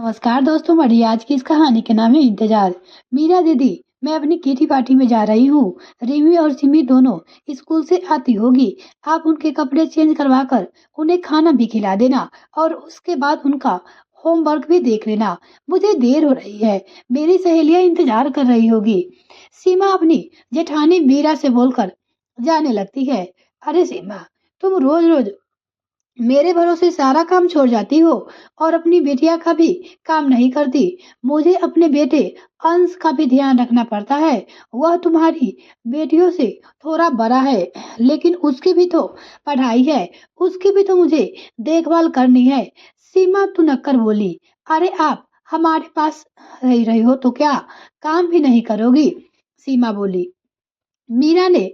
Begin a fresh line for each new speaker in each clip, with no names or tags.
नमस्कार दोस्तों, मेरी आज की इस कहानी के नाम है इंतजार। मीरा दीदी, मैं अपनी किटी पार्टी में जा रही हूँ। रिमी और सिमी दोनों स्कूल से आती होगी। आप उनके कपड़े चेंज करवा कर उन्हें खाना भी खिला देना और उसके बाद उनका होमवर्क भी देख लेना। मुझे देर हो रही है, मेरी सहेलियां इंतजार कर रही होगी। सीमा अपनी जेठानी मीरा से बोलकर जाने लगती है। अरे सीमा, तुम रोज रोज मेरे भरोसे सारा काम छोड़ जाती हो और अपनी बेटिया का भी काम नहीं करती। मुझे अपने बेटे अंश का भी ध्यान रखना पड़ता है। वह तुम्हारी बेटियों से थोड़ा बड़ा है, लेकिन उसकी भी तो पढ़ाई है, उसकी भी तो मुझे देखभाल करनी है। सीमा तुनक्कर बोली। अरे आप हमारे पास रह रही हो तो क्या काम भी नहीं करोगी? सीमा बोली। मीरा ने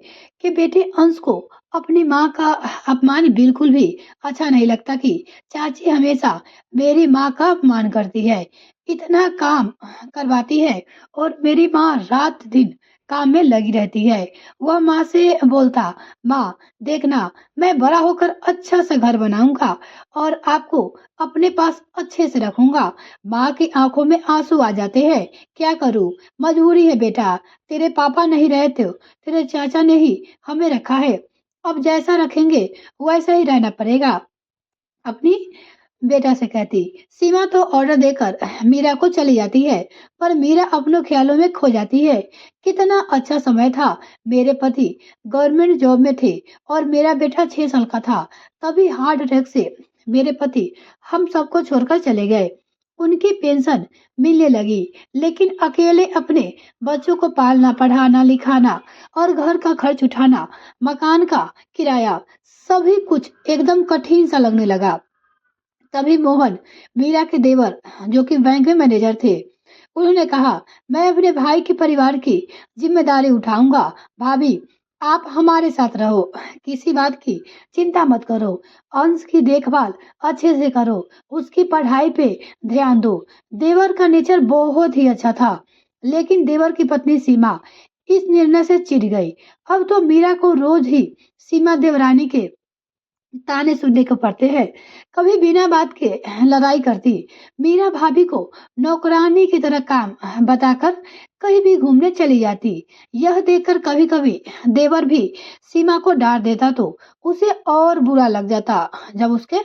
कि बेटे अंश को अपनी माँ का अपमान बिल्कुल भी अच्छा नहीं लगता कि चाची हमेशा मेरी माँ का अपमान करती है, इतना काम करवाती है और मेरी माँ रात दिन काम में लगी रहती है। वह माँ से बोलता, माँ देखना, मैं बड़ा होकर अच्छा सा घर बनाऊंगा और आपको अपने पास अच्छे से रखूंगा। माँ की आंखों में आंसू आ जाते हैं। क्या करूँ, मजबूरी है बेटा, तेरे पापा नहीं रहते, तेरे चाचा ने ही हमें रखा है। अब जैसा रखेंगे वैसा ही रहना पड़ेगा। अपनी बेटा से कहती। सीमा तो ऑर्डर देकर मीरा को चली जाती है, पर मीरा अपनों ख्यालों में खो जाती है। कितना अच्छा समय था। मेरे पति गवर्नमेंट जॉब में थे और मेरा बेटा 6 साल का था। तभी हार्ट अटैक से मेरे पति हम सबको छोड़कर चले गए। उनकी पेंशन मिलने लगी, लेकिन अकेले अपने बच्चों को पालना, पढ़ाना, लिखाना और घर का खर्च उठाना, मकान का किराया, सभी कुछ एकदम कठिन सा लगने लगा। तभी मोहन, मीरा के देवर, जो कि बैंक में मैनेजर थे, उन्होंने कहा, मैं अपने भाई के परिवार की जिम्मेदारी उठाऊंगा। भाभी, आप हमारे साथ रहो, किसी बात की चिंता मत करो। अंश की देखभाल अच्छे से करो, उसकी पढ़ाई पे ध्यान दो। देवर का नेचर बहुत ही अच्छा था, लेकिन देवर की पत्नी सीमा इस निर्णय से चिढ़ गई। अब तो मीरा को रोज ही सीमा देवरानी के ताने सुनने को पड़ते हैं। कभी बिना बात के लड़ाई करती। मीरा भाभी को नौकरानी की तरह काम बताकर कहीं भी घूमने चली जाती। यह देखकर कभी कभी देवर भी सीमा को डांट देता तो उसे और बुरा लग जाता जब उसके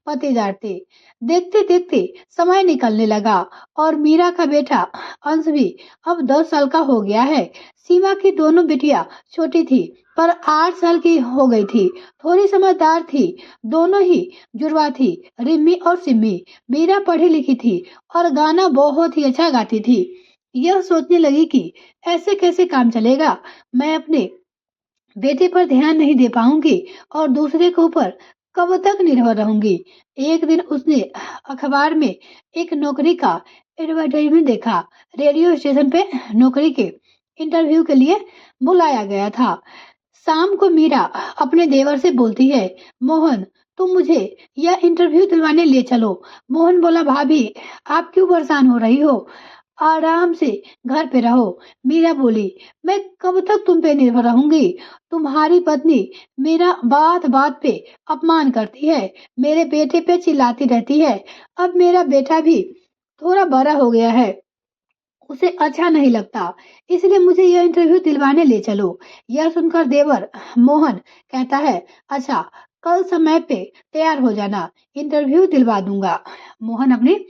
पति डांटते। देखते देखते समय निकलने लगा और मीरा का बेटा अंश भी अब 10 साल का हो गया है। सीमा की दोनों बेटियां छोटी थी, पर 8 साल की हो गई थी। थोड़ी समझदार थी, दोनों ही जुड़वा थी, रिम्मी और सिम्मी। मीरा पढ़ी लिखी थी और गाना बहुत ही अच्छा गाती थी। यह सोचने लगी कि ऐसे कैसे काम चलेगा, मैं अपने बेटे पर ध्यान नहीं दे पाऊंगी और दूसरे के ऊपर कब तक निर्भर रहूंगी। एक दिन उसने अखबार में एक नौकरी का एडवर्टाइजमेंट देखा। रेडियो स्टेशन पे नौकरी के इंटरव्यू के लिए बुलाया गया था। शाम को मीरा अपने देवर से बोलती है, मोहन, तुम मुझे यह इंटरव्यू दिलवाने ले चलो। मोहन बोला, भाभी आप क्यों परेशान हो रही हो, आराम से घर पे रहो। मीरा बोली, मैं कब तक तुम पे निर्भर रहूंगी? तुम्हारी पत्नी मेरा बात बात पे अपमान करती है, मेरे बेटे पे चिल्लाती रहती है। अब मेरा बेटा भी थोड़ा बड़ा हो गया है, उसे अच्छा नहीं लगता, इसलिए मुझे यह इंटरव्यू दिलवाने ले चलो। यह सुनकर देवर मोहन कहता है, अच्छा, कल समय पे तैयार हो जाना, इंटरव्यू दिलवा दूंगा। मोहन अपनी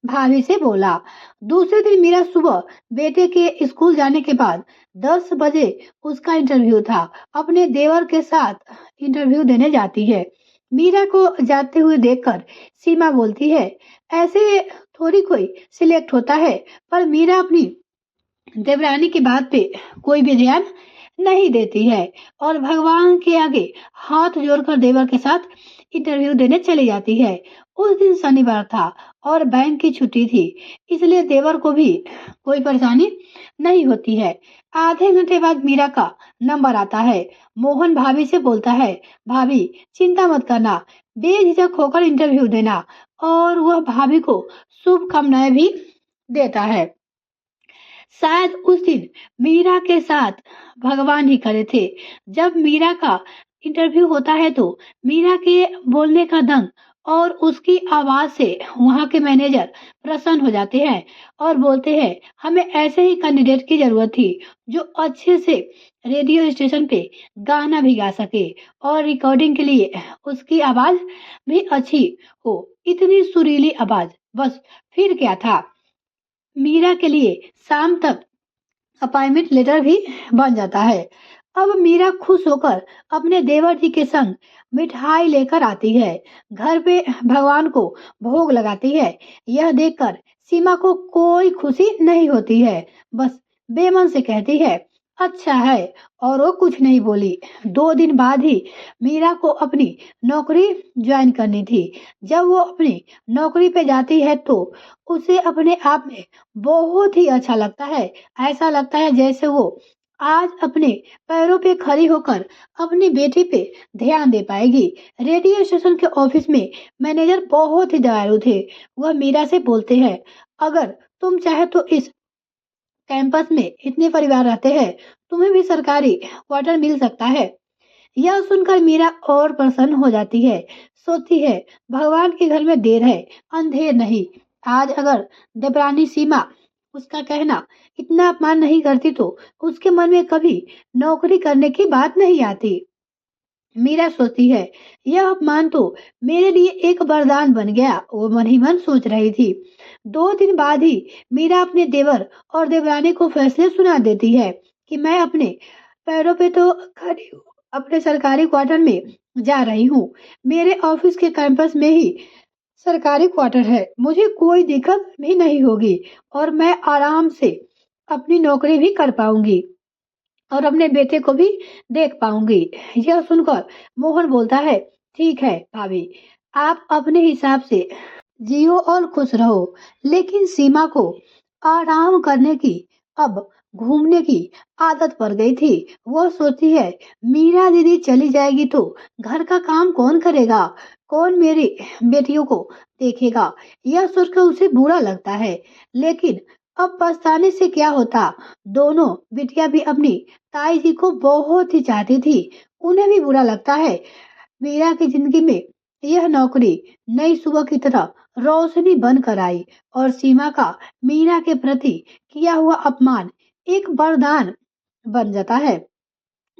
भाभी से बोला। दूसरे दिन मीरा सुबह बेटे के स्कूल जाने के बाद 10 बजे उसका इंटरव्यू था। अपने देवर के साथ इंटरव्यू देने जाती है। मीरा को जाते हुए देखकर सीमा बोलती है, ऐसे थोड़ी कोई सिलेक्ट होता है। पर मीरा अपनी देवरानी की बात पे कोई भी ध्यान नहीं देती है और भगवान के आगे हाथ जोड़कर देवर के साथ इंटरव्यू देने चली जाती है। उस दिन शनिवार था और बैंक की छुट्टी थी, इसलिए देवर को भी कोई परेशानी नहीं होती है। आधे घंटे बाद मीरा का नंबर आता है। मोहन भाभी से बोलता है, भाभी चिंता मत करना, बेझिझक होकर इंटरव्यू देना, और वह भाभी को शुभकामनाएं भी देता है। शायद उस दिन मीरा के साथ भगवान ही खड़े थे। जब मीरा का इंटरव्यू होता है तो मीरा के बोलने का ढंग और उसकी आवाज से वहाँ के मैनेजर प्रसन्न हो जाते हैं और बोलते हैं, हमें ऐसे ही कैंडिडेट की जरूरत थी जो अच्छे से रेडियो स्टेशन पे गाना भी गा सके और रिकॉर्डिंग के लिए उसकी आवाज भी अच्छी हो। इतनी सुरीली आवाज, बस फिर क्या था, मीरा के लिए शाम तक अपॉइंटमेंट लेटर भी बन जाता है। अब मीरा खुश होकर अपने देवर जी के संग मिठाई लेकर आती है, घर पे भगवान को भोग लगाती है। यह देखकर सीमा को कोई खुशी नहीं होती है, बस बेमन से कहती है, अच्छा है, और वो कुछ नहीं बोली। 2 दिन बाद ही मीरा को अपनी नौकरी ज्वाइन करनी थी। जब वो अपनी नौकरी पे जाती है तो उसे अपने आप में बहुत ही अच्छा लगता है। ऐसा लगता है जैसे वो आज अपने पैरों पे खड़ी होकर अपनी बेटी पे ध्यान दे पाएगी। रेडियो स्टेशन के ऑफिस में मैनेजर बहुत ही दयालु थे। वह मीरा से बोलते हैं, अगर तुम चाहे तो इस कैंपस में इतने परिवार रहते हैं, तुम्हें भी सरकारी क्वार्टर मिल सकता है। यह सुनकर मीरा और प्रसन्न हो जाती है। सोचती है, भगवान के घर में देर है, अंधेर नहीं। आज अगर देवरानी सीमा उसका कहना इतना अपमान नहीं करती तो उसके मन में कभी नौकरी करने की बात नहीं आती। मीरा सोचती है, यह अपमान तो मेरे लिए एक वरदान बन गया। वो मन ही मन सोच रही थी। 2 दिन बाद ही मीरा अपने देवर और देवरानी को फैसले सुना देती है कि मैं अपने पैरों पे तो खड़ी हूँ, अपने सरकारी क्वार्टर में जा रही हूँ। मेरे ऑफिस के कैंपस में ही सरकारी क्वार्टर है, मुझे कोई दिक्कत भी नहीं होगी और मैं आराम से अपनी नौकरी भी कर पाऊंगी और अपने बेटे को भी देख पाऊंगी। यह सुनकर मोहन बोलता है, ठीक है भाभी, आप अपने हिसाब से जियो और खुश रहो, लेकिन सीमा को आराम करने की, अब घूमने की आदत पड़ गई थी। वो सोचती है, मीरा दीदी चली जाएगी तो घर का काम कौन करेगा, कौन मेरी बेटियों को देखेगा। यह सोचकर उसे बुरा लगता है, लेकिन अब पछताने से क्या होता। दोनों बिटिया भी अपनी ताई जी को बहुत ही चाहती थी। उन्हें भी बुरा लगता है। मीरा की जिंदगी में यह नौकरी नई सुबह की तरह रोशनी बनकर आई और सीमा का मीरा के प्रति किया हुआ अपमान एक वरदान बन जाता है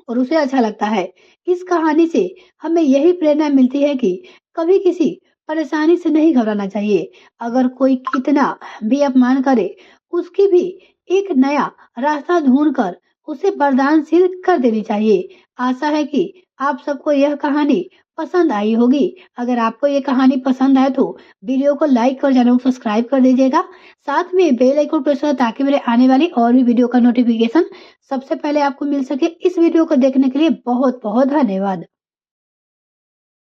और उसे अच्छा लगता है। इस कहानी से हमें यही प्रेरणा मिलती है कि कभी किसी परेशानी से नहीं घबराना चाहिए। अगर कोई कितना भी अपमान करे, उसकी भी एक नया रास्ता ढूंढकर उसे वरदानशील कर देनी चाहिए। आशा है कि आप सबको यह कहानी पसंद आई होगी। अगर आपको ये कहानी पसंद आए तो वीडियो को लाइक और चैनल को सब्सक्राइब कर दीजिएगा। साथ में बेल आइकन प्रेस करें ताकि मेरे आने वाली और भी वीडियो का नोटिफिकेशन सबसे पहले आपको मिल सके। इस वीडियो को देखने के लिए बहुत बहुत धन्यवाद।